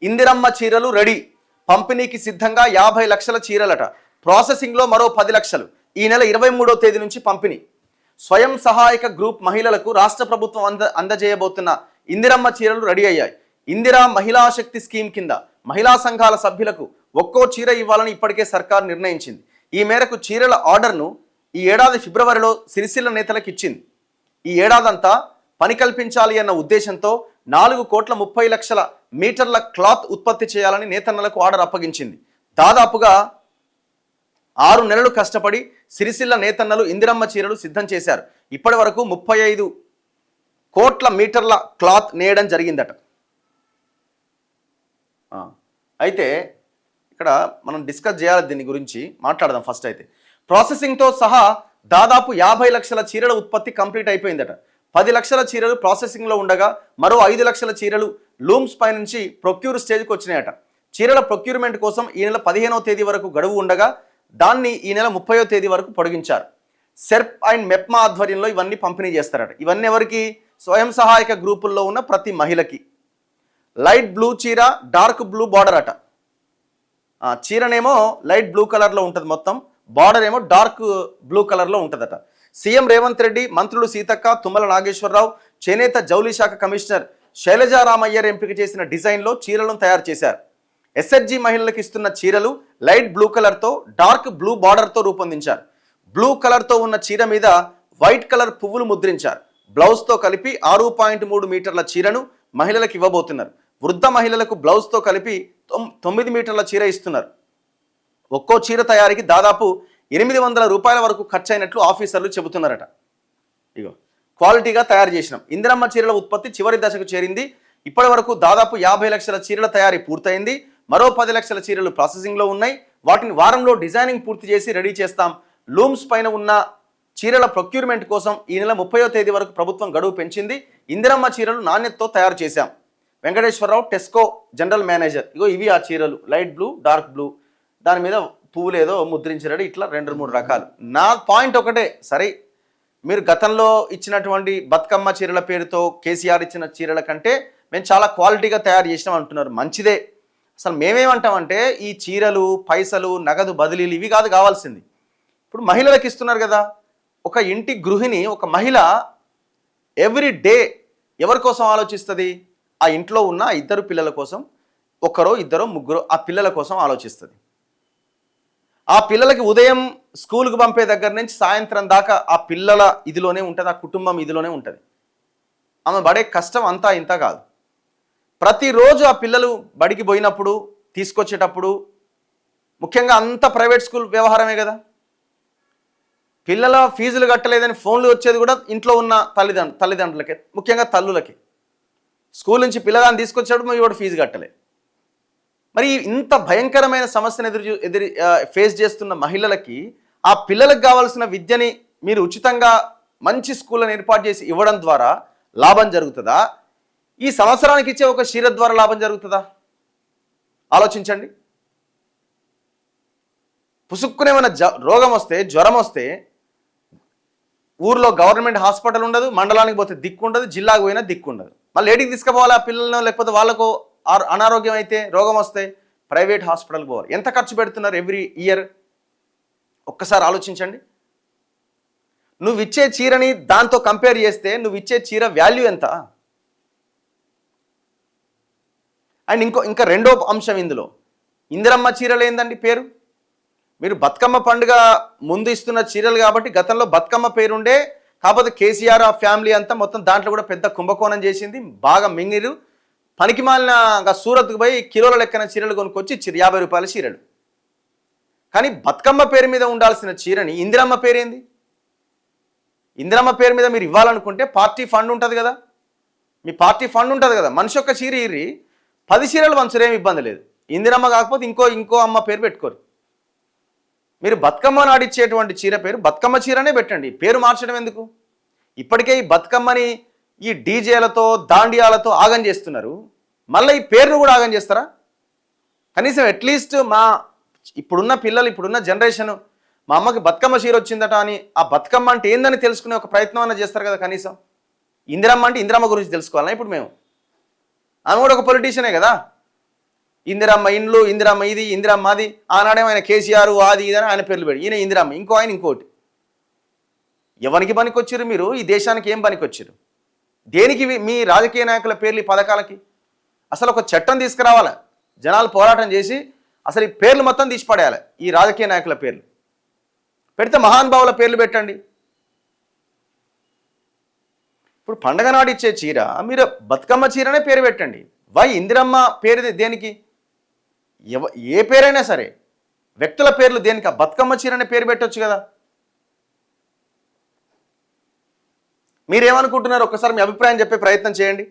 ఇందిరమ్మ చీరలు రెడీ, పంపిణీకి సిద్ధంగా 50 లక్షల చీరలట. ప్రాసెసింగ్లో మరో 10 లక్షలు. ఈ నెల 23వ తేదీ నుంచి పంపిణీ. స్వయం సహాయక గ్రూప్ మహిళలకు రాష్ట్ర ప్రభుత్వం అందజేయబోతున్న ఇందిరమ్మ చీరలు రెడీ అయ్యాయి. ఇందిరా మహిళా శక్తి స్కీమ్ కింద మహిళా సంఘాల సభ్యులకు ఒక్కో చీర ఇవ్వాలని ఇప్పటికే సర్కార్ నిర్ణయించింది. ఈ మేరకు చీరల ఆర్డర్ను ఈ ఏడాది ఫిబ్రవరిలో సిరిసిల్ల నేతలకు ఇచ్చింది. ఈ ఏడాదంతా పని కల్పించాలి అన్న ఉద్దేశంతో 4,30,00,000 మీటర్ల క్లాత్ ఉత్పత్తి చేయాలని నేతన్నలకు ఆర్డర్ అప్పగించింది. దాదాపుగా 6 నెలలు కష్టపడి సిరిసిల్ల నేతన్నలు ఇందిరమ్మ చీరలు సిద్ధం చేశారు. ఇప్పటి వరకు 35 కోట్ల మీటర్ల క్లాత్ నేయడం జరిగిందట. అయితే ఇక్కడ మనం డిస్కస్ చేయాలి, దీని గురించి మాట్లాడదాం. ఫస్ట్ అయితే ప్రాసెసింగ్తో సహా దాదాపు 50 లక్షల చీరల ఉత్పత్తి కంప్లీట్ అయిపోయిందట. 10 లక్షల చీరలు ప్రాసెసింగ్లో ఉండగా మరో 5 లక్షల చీరలు లూమ్స్ పై నుంచి ప్రొక్యూర్ స్టేజ్కి వచ్చినాయట. చీరల ప్రొక్యూర్మెంట్ కోసం ఈ నెల 15వ తేదీ వరకు గడువు ఉండగా దాన్ని ఈ నెల 30వ తేదీ వరకు పొడిగించారు. సెర్ప్ అండ్ మెప్మా ఆధ్వర్యంలో ఇవన్నీ పంపిణీ చేస్తారట. ఇవన్నీ ఎవరికి? స్వయం సహాయక గ్రూపుల్లో ఉన్న ప్రతి మహిళకి. లైట్ బ్లూ చీర, డార్క్ బ్లూ బార్డర్ అట. చీరనేమో లైట్ బ్లూ కలర్లో ఉంటుంది, మొత్తం బార్డర్ ఏమో డార్క్ బ్లూ కలర్లో ఉంటుందట. సీఎం రేవంత్ రెడ్డి, మంత్రులు సీతక్క, తుమ్మల నాగేశ్వరరావు, చేనేత జౌళి శాఖ కమిషనర్ శైలజారామయ్యర్ ఎంపిక చేసిన డిజైన్లో చీరలను తయారు చేశారు. ఎస్హెచ్జి మహిళలకు ఇస్తున్న చీరలు లైట్ బ్లూ కలర్తో డార్క్ బ్లూ బార్డర్తో రూపొందించారు. బ్లూ కలర్తో ఉన్న చీర మీద వైట్ కలర్ పువ్వులు ముద్రించారు. బ్లౌజ్తో కలిపి 6.3 మీటర్ల చీరను మహిళలకు ఇవ్వబోతున్నారు. వృద్ధ మహిళలకు బ్లౌజ్తో కలిపి 9 మీటర్ల చీర ఇస్తున్నారు. ఒక్కో చీర తయారీకి దాదాపు 800 రూపాయల వరకు ఖర్చు అయినట్లు ఆఫీసర్లు చెబుతున్నారట. ఇగో క్వాలిటీగా తయారు చేసినాం. ఇందిరమ్మ చీరల ఉత్పత్తి చివరి దశకు చేరింది. ఇప్పటి వరకు దాదాపు 50 లక్షల చీరల తయారీ పూర్తయింది. మరో 10 లక్షల చీరలు ప్రాసెసింగ్లో ఉన్నాయి. వాటిని వారంలో డిజైనింగ్ పూర్తి చేసి రెడీ చేస్తాం. లూమ్స్ పైన ఉన్న చీరల ప్రొక్యూర్మెంట్ కోసం ఈ నెల 30వ తేదీ వరకు ప్రభుత్వం గడువు పెంచింది. ఇందిరమ్మ చీరలు నాణ్యతతో తయారు చేశాం. Venkateswara Rao, Tesco general manager. ఇగో ఇవి ఆ చీరలు, లైట్ బ్లూ, డార్క్ బ్లూ, దాని మీద పువ్వులు ఏదో ముద్రించారు. ఇట్లా 2-3 రకాలు. నా పాయింట్ ఒకటే, సరే మీరు గతంలో ఇచ్చినటువంటి బతుకమ్మ చీరల పేరుతో కేసీఆర్ ఇచ్చిన చీరల కంటే మేము చాలా క్వాలిటీగా తయారు చేసినాం అంటున్నారు. మంచిదే. అసలు మేమేమంటామంటే ఈ చీరలు, పైసలు, నగదు బదిలీలు ఇవి కాదు కావాల్సింది. ఇప్పుడు మహిళలకు ఇస్తున్నారు కదా, ఒక ఇంటి గృహిణి, ఒక మహిళ ఎవ్రీ డే ఎవరి కోసం ఆలోచిస్తుంది? ఆ ఇంట్లో ఉన్న 2 పిల్లల కోసం, 1, 2, 3 ఆ పిల్లల కోసం ఆలోచిస్తుంది. ఆ పిల్లలకి ఉదయం స్కూల్కి పంపే దగ్గర నుంచి సాయంత్రం దాకా ఆ పిల్లల ఇదిలోనే ఉంటుంది, ఆ కుటుంబం ఇదిలోనే ఉంటుంది. ఆమె పడే కష్టం అంతా ఇంత కాదు. ప్రతిరోజు ఆ పిల్లలు బడికి పోయినప్పుడు, తీసుకొచ్చేటప్పుడు, ముఖ్యంగా అంత ప్రైవేట్ స్కూల్ వ్యవహారమే కదా. పిల్లల ఫీజులు కట్టలేదని ఫోన్లు వచ్చేది కూడా ఇంట్లో ఉన్న తల్లిదండ్రులకే, ముఖ్యంగా తల్లులకి. స్కూల్ నుంచి పిల్లగాన్ని తీసుకొచ్చేటప్పుడు ఇవాడు ఫీజు కట్టలే. మరి ఇంత భయంకరమైన సమస్యను ఫేస్ చేస్తున్న మహిళలకి ఆ పిల్లలకు కావాల్సిన విద్యని మీరు ఉచితంగా మంచి స్కూళ్ళని ఏర్పాటు చేసి ఇవ్వడం ద్వారా లాభం జరుగుతుందా? ఈ సంవత్సరానికి ఇచ్చే ఒక చీర ద్వారా లాభం జరుగుతుందా? ఆలోచించండి. పుసుక్కునేమైనా రోగం వస్తే, జ్వరం వస్తే ఊర్లో గవర్నమెంట్ హాస్పిటల్ ఉండదు, మండలానికి పోతే దిక్కు ఉండదు, జిల్లాకు పోయినా దిక్కు ఉండదు. మళ్ళీ ఏడికి తీసుకుపోవాలి ఆ పిల్లలను? లేకపోతే వాళ్ళకు అనారోగ్యం అయితే, రోగం వస్తే ప్రైవేట్ హాస్పిటల్కి పోవాలి. ఎంత ఖర్చు పెడుతున్నారు ఎవ్రీ ఇయర్? ఒక్కసారి ఆలోచించండి. నువ్వు ఇచ్చే చీరని దాంతో కంపేర్ చేస్తే నువ్వు ఇచ్చే చీర వాల్యూ ఎంత? అండ్ ఇంకా రెండో అంశం ఇందులో, ఇందిరమ్మ చీరలు ఏందండి పేరు? మీరు బతుకమ్మ పండుగ ముందు ఇస్తున్న చీరలు కాబట్టి గతంలో బతుకమ్మ పేరుండే, కాకపోతే కేసీఆర్ ఆ ఫ్యామిలీ అంతా మొత్తం దాంట్లో కూడా పెద్ద కుంభకోణం చేసింది. బాగా మింగిరు. పనికి మాలిన సూరత్కు పోయి కిలోల లెక్కన చీరలు కొనుక్కొచ్చి ఇచ్చారు, 50 రూపాయల చీరలు. కానీ బతుకమ్మ పేరు మీద ఉండాల్సిన చీరని ఇందిరమ్మ పేరేంది? ఇందిరమ్మ పేరు మీద మీరు ఇవ్వాలనుకుంటే పార్టీ ఫండ్ ఉంటుంది కదా, మీ పార్టీ ఫండ్ ఉంటుంది కదా, మనిషి ఒక్క చీర ఇర్రి 10 చీరలు పంచురేమి ఇబ్బంది లేదు. ఇందిరమ్మ కాకపోతే ఇంకో అమ్మ పేరు పెట్టుకోరు. మీరు బతుకమ్మ నాడిచ్చేటువంటి చీర పేరు బతుకమ్మ చీరనే పెట్టండి, పేరు మార్చడం ఎందుకు? ఇప్పటికే ఈ బతుకమ్మని ఈ డీజేలతో, దాండియాలతో ఆగం చేస్తున్నారు, మళ్ళీ ఈ పేరును కూడా ఆగం చేస్తారా? కనీసం అట్లీస్ట్ ఇప్పుడున్న పిల్లలు, ఇప్పుడున్న జనరేషన్ మా అమ్మకి బతుకమ్మ చీర వచ్చిందట అని ఆ బతుకమ్మ అంటే ఏందని తెలుసుకునే ఒక ప్రయత్నం అన్న చేస్తారు కదా. కనీసం ఇందిరమ్మ అంటే ఇందిరమ్మ గురించి తెలుసుకోవాలన్నా ఇప్పుడు మేము? ఆమె కూడా ఒక పొలిటీషియనే కదా. ఇందిరమ్మ ఇండ్లు, ఇందిరమ్మ ఇది, ఇందిరమ్మ అది. ఆనాడేమో ఆయన కేసీఆర్ అది ఇది అని ఆయన పేర్లు పెట్టి, ఈయన ఇందిరమ్మ, ఇంకో ఆయన ఇంకోటి. ఎవరికి పనికొచ్చారు మీరు? ఈ దేశానికి ఏం పనికొచ్చారు? దేనికి మీ రాజకీయ నాయకుల పేర్లు ఈ పథకాలకి? అసలు ఒక చట్టం తీసుకురావాలి, జనాలు పోరాటం చేసి అసలు ఈ పేర్లు మొత్తం తీసిపడేయాలి. ఈ రాజకీయ నాయకుల పేర్లు పెడితే మహానుభావుల పేర్లు పెట్టండి. ఇప్పుడు పండగ నాడు ఇచ్చే చీర మీరు బతుకమ్మ చీరనే పేరు పెట్టండి. వై ఇందిరమ్మ పేరు దేనికి? ఏ పేరైనా సరే వ్యక్తుల పేర్లు దేనికి? బతుకమ్మ చీరనే పేరు పెట్టవచ్చు కదా. మీరేమనుకుంటున్నారు? ఒక్కసారి మీ అభిప్రాయం చెప్పే ప్రయత్నం చేయండి.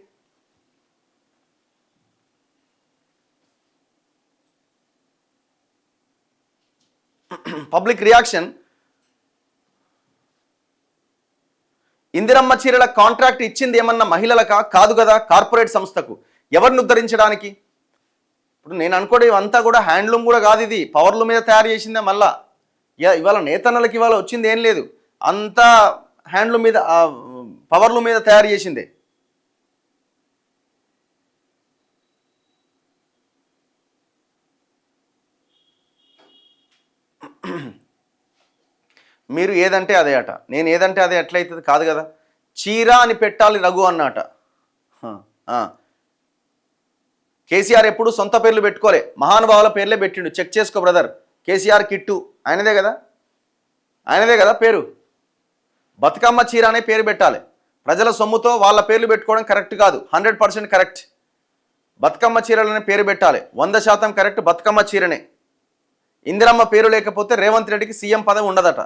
Public reaction. ఇందిరమ్మ చీరల కాంట్రాక్ట్ ఇచ్చింది ఏమన్నా మహిళలకా? కాదు కదా, కార్పొరేట్ సంస్థకు. ఎవరిని ఉద్ధరించడానికి? ఇప్పుడు నేను అనుకోవడం ఇవంతా కూడా హ్యాండ్లూమ్ కూడా కాదు, ఇది పవర్ల మీద తయారు చేసిందే. మళ్ళా ఇవాళ నేతన్నలకి ఇవాళ వచ్చింది ఏం లేదు, అంతా హ్యాండ్లూమ్ మీద, పవర్ల మీద తయారు చేసిందే. మీరు ఏదంటే అదే అట, నేను ఏదంటే అదే ఎట్లయితుంది? కాదు కదా. చీర అని పెట్టాలి రఘు అన్నట. కేసీఆర్ ఎప్పుడు సొంత పేర్లు పెట్టుకోలే, మహానుభావుల పేర్లే పెట్టిండు. చెక్ చేసుకో బ్రదర్. కేసీఆర్ కిట్టు ఆయనదే కదా పేరు. బతుకమ్మ చీర అనే పేరు పెట్టాలి. ప్రజల సొమ్ముతో వాళ్ళ పేర్లు పెట్టుకోవడం కరెక్ట్ కాదు. 100% కరెక్ట్. బతుకమ్మ చీరలనే పేరు పెట్టాలి. 100% కరెక్ట్. బతుకమ్మ చీరనే. ఇందిరమ్మ పేరు లేకపోతే రేవంత్ రెడ్డికి సీఎం పదవి ఉండదట.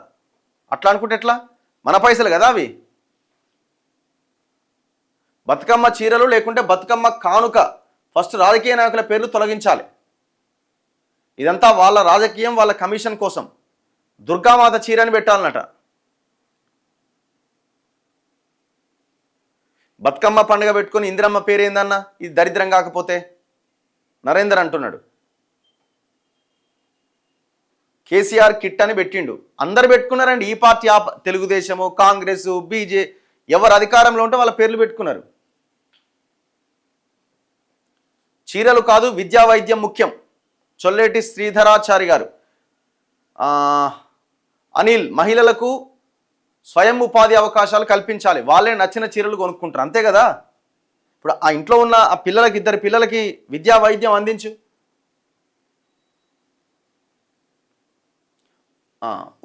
అట్లా అనుకుంటే ఎట్లా? మన పైసలు కదా అవి. బతుకమ్మ చీరలు లేకుంటే బతుకమ్మ కానుక. ఫస్ట్ రాజకీయ నాయకుల పేర్లు తొలగించాలి. ఇదంతా వాళ్ళ రాజకీయం, వాళ్ళ కమిషన్ కోసం. దుర్గామాత చీరని పెట్టాలన్నట. బతుకమ్మ పండుగ పెట్టుకొని ఇందిరమ్మ పేరు ఏందన్నా? ఇది దరిద్రం కాకపోతే. నరేందర్ అంటున్నాడు కేసీఆర్ కిట్ అని పెట్టిండు. అందరు పెట్టుకున్నారండి. ఈ పార్టీ, తెలుగుదేశము, కాంగ్రెస్, బీజే, ఎవరు అధికారంలో ఉంటే వాళ్ళ పేర్లు పెట్టుకున్నారు. చీరలు కాదు విద్యా వైద్యం ముఖ్యం. చొల్లేటి శ్రీధరాచారి గారు. అనిల్, మహిళలకు స్వయం ఉపాధి అవకాశాలు కల్పించాలి. వాళ్ళే నచ్చిన చీరలు కొనుక్కుంటారు, అంతే కదా. ఇప్పుడు ఆ ఇంట్లో ఉన్న ఆ పిల్లలకి, 2 పిల్లలకి విద్యా వైద్యం అందించు.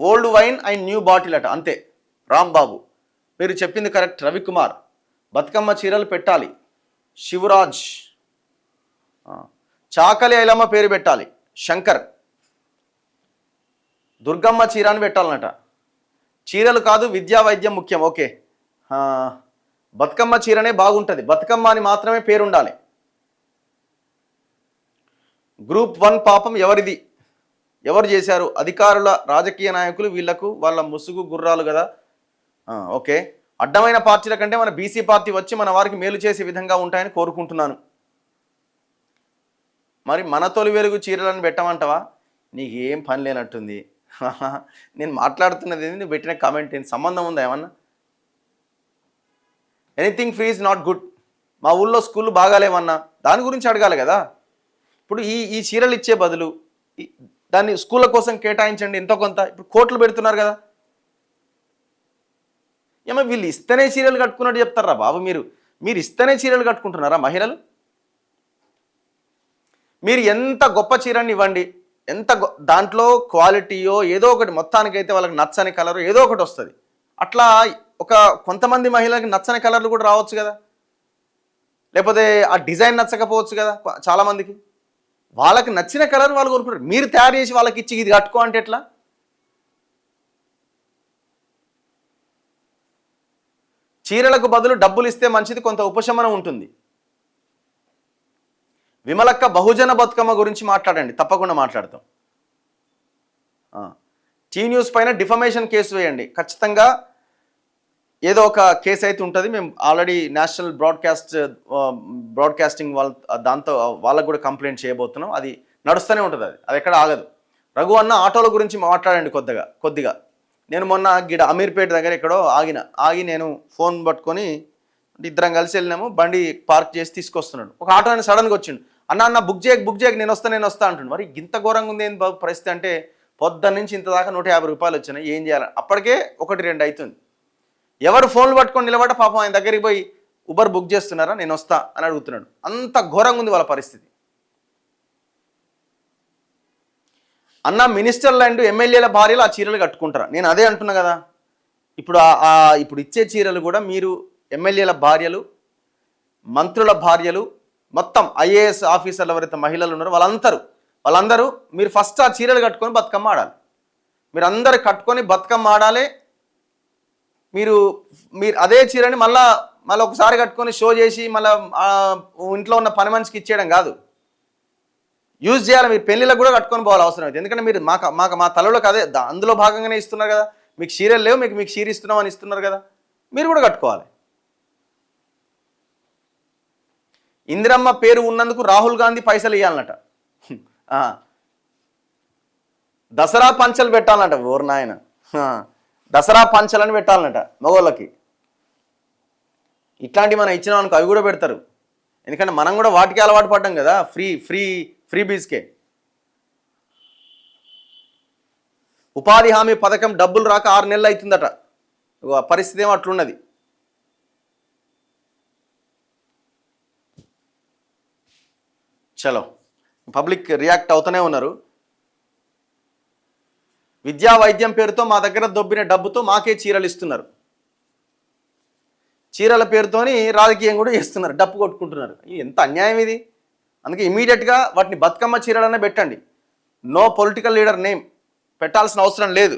Old wine and new bottle అట, అంతే. రాంబాబు, మీరు చెప్పింది కరెక్ట్. రవికుమార్, బతుకమ్మ చీరలు పెట్టాలి. శివరాజ్, చాకలి ఐలమ్మ పేరు పెట్టాలి. శంకర్, దుర్గమ్మ చీర అని పెట్టాలన్నట. చీరలు కాదు విద్యా వైద్యం ముఖ్యం. ఓకే, బతుకమ్మ చీరనే బాగుంటుంది. బతుకమ్మ అని మాత్రమే పేరుండాలి. గ్రూప్ 1 పాపం ఎవరిది? ఎవరు చేశారు? అధికారుల, రాజకీయ నాయకులు. వీళ్లకు వాళ్ళ ముసుగు గుర్రాలు కదా. ఓకే, అడ్డమైన పార్టీల కంటే మన బీసీ పార్టీ వచ్చి మన వారికి మేలు చేసే విధంగా ఉంటాయని కోరుకుంటున్నాను. మరి మన తొలి వెలుగు చీరలను పెట్టమంటావా? నీకేం పని లేనట్టుంది. నేను మాట్లాడుతున్నది ఏంది, నువ్వు పెట్టిన కామెంట్ ఏంటి? సంబంధం ఉందా ఏమన్నా? Anything free is not good. మా ఊళ్ళో స్కూళ్ళు బాగాలేమన్నా, దాని గురించి అడగాలి కదా. ఇప్పుడు ఈ చీరలు ఇచ్చే బదులు దాన్ని స్కూళ్ళ కోసం కేటాయించండి ఎంతో కొంత. ఇప్పుడు కోట్లు పెడుతున్నారు కదా. ఏమో వీళ్ళు ఇస్తేనే చీరలు కట్టుకున్నట్టు చెప్తారా బాబు? మీరు ఇస్తేనే చీరలు కట్టుకుంటున్నారా మహిళలు? మీరు ఎంత గొప్ప చీరని ఇవ్వండి, ఎంత దాంట్లో క్వాలిటీయో ఏదో ఒకటి, మొత్తానికైతే వాళ్ళకి నచ్చని కలరు ఏదో ఒకటి వస్తుంది. అట్లా కొంతమంది మహిళలకు నచ్చని కలర్లు కూడా రావచ్చు కదా, లేకపోతే ఆ డిజైన్ నచ్చకపోవచ్చు కదా చాలామందికి. వాళ్ళకి నచ్చిన కలర్ వాళ్ళు కొనుక్కుంటారు. మీరు తయారు చేసి వాళ్ళకి ఇచ్చి ఇది కట్టుకో అంటే ఎట్లా? చీరలకు బదులు డబ్బులు ఇస్తే మంచిది, కొంత ఉపశమనం ఉంటుంది. విమలక్క, బహుజన బతుకమ్మ గురించి మాట్లాడండి. తప్పకుండా మాట్లాడతాం. టీ న్యూస్ పైన డిఫమేషన్ కేసు వేయండి. ఖచ్చితంగా ఏదో ఒక కేసు అయితే ఉంటుంది. మేము ఆల్రెడీ నేషనల్ బ్రాడ్కాస్టింగ్ దాంతో వాళ్ళకు కూడా కంప్లైంట్ చేయబోతున్నాం. అది నడుస్తూనే ఉంటుంది, అది ఎక్కడ ఆగదు. రఘు అన్న, ఆటోల గురించి మాట్లాడండి కొద్దిగా. నేను మొన్న గిడ అమీర్పేట దగ్గర ఎక్కడో ఆగి నేను ఫోన్ పట్టుకొని ఇద్దరం కలిసి వెళ్ళినాము. బండి పార్క్ చేసి తీసుకొస్తున్నాడు. ఒక ఆటో ఆయన సడన్గా వచ్చిండు. అన్న బుక్ చేయక నేను వస్తా అంటుండు. మరి ఇంత ఘోరంగా ఉంది ఏంది బాబు పరిస్థితి అంటే, పొద్దున్న నుంచి ఇంత దాకా 150 రూపాయలు వచ్చినాయి, ఏం చేయాలి? అప్పటికే 1-2 అవుతుంది. ఎవరు ఫోన్లు పట్టుకొని నిలబడ్డ పాపం ఆయన దగ్గరికి పోయి ఉబర్ బుక్ చేస్తున్నారా, నేను వస్తా అని అడుగుతున్నాడు. అంత ఘోరంగా ఉంది వాళ్ళ పరిస్థితి. అన్న మినిస్టర్లు అండ్ ఎమ్మెల్యేల భార్యలు ఆ చీరలు కట్టుకుంటారా? నేను అదే అంటున్నా కదా. ఇప్పుడు ఇచ్చే చీరలు కూడా మీరు ఎమ్మెల్యేల భార్యలు, మంత్రుల భార్యలు, మొత్తం ఐఏఎస్ ఆఫీసర్లు ఎవరైతే మహిళలు ఉన్నారో వాళ్ళందరూ మీరు ఫస్ట్ ఆ చీరలు కట్టుకొని బతుకమ్మ ఆడాలి. మీరు అందరు కట్టుకొని బతుకమ్మ ఆడాలి. మీరు అదే చీరని మళ్ళీ ఒకసారి కట్టుకొని షో చేసి మళ్ళీ ఇంట్లో ఉన్న పని మనిషికి ఇచ్చేయడం కాదు, యూజ్ చేయాలి. మీరు పెళ్ళిళ్ళకు కూడా కట్టుకొని పోవాలి అవసరం అయితే. ఎందుకంటే మీరు మా తలలోకి అదే అందులో భాగంగానే ఇస్తున్నారు కదా. మీకు చీరలు లేవు, మీకు చీర ఇస్తున్నామని ఇస్తున్నారు కదా, మీరు కూడా కట్టుకోవాలి. ఇందిరమ్మ పేరు ఉన్నందుకు రాహుల్ గాంధీ పైసలు ఇవ్వాలన్నట. దసరా పంచలు పెట్టాలన్నట. ఓరు నాయన, దసరా పంచలని పెట్టాలన్నట మగవాళ్ళకి. ఇట్లాంటివి మనం ఇచ్చినాం అనుకో అవి కూడా పెడతారు. ఎందుకంటే మనం కూడా వాటికి అలవాటు పడ్డాం కదా, ఫ్రీ బీజ్కే. ఉపాధి హామీ పథకం డబ్బులు రాక 6 నెలలు అవుతుందట. పరిస్థితి ఏమో అట్లున్నది. చలో, పబ్లిక్ రియాక్ట్ అవుతూనే ఉన్నారు. విద్యా వైద్యం పేరుతో మా దగ్గర దొబ్బిన డబ్బుతో మాకే చీరలు ఇస్తున్నారు. చీరల పేరుతోని రాజకీయం కూడా చేస్తున్నారు, డప్పు కొట్టుకుంటున్నారు. ఎంత అన్యాయం ఇది. అందుకే ఇమీడియట్గా వాటిని బతుకమ్మ చీరలనే పెట్టండి. నో పొలిటికల్ లీడర్ నేమ్ పెట్టాల్సిన అవసరం లేదు.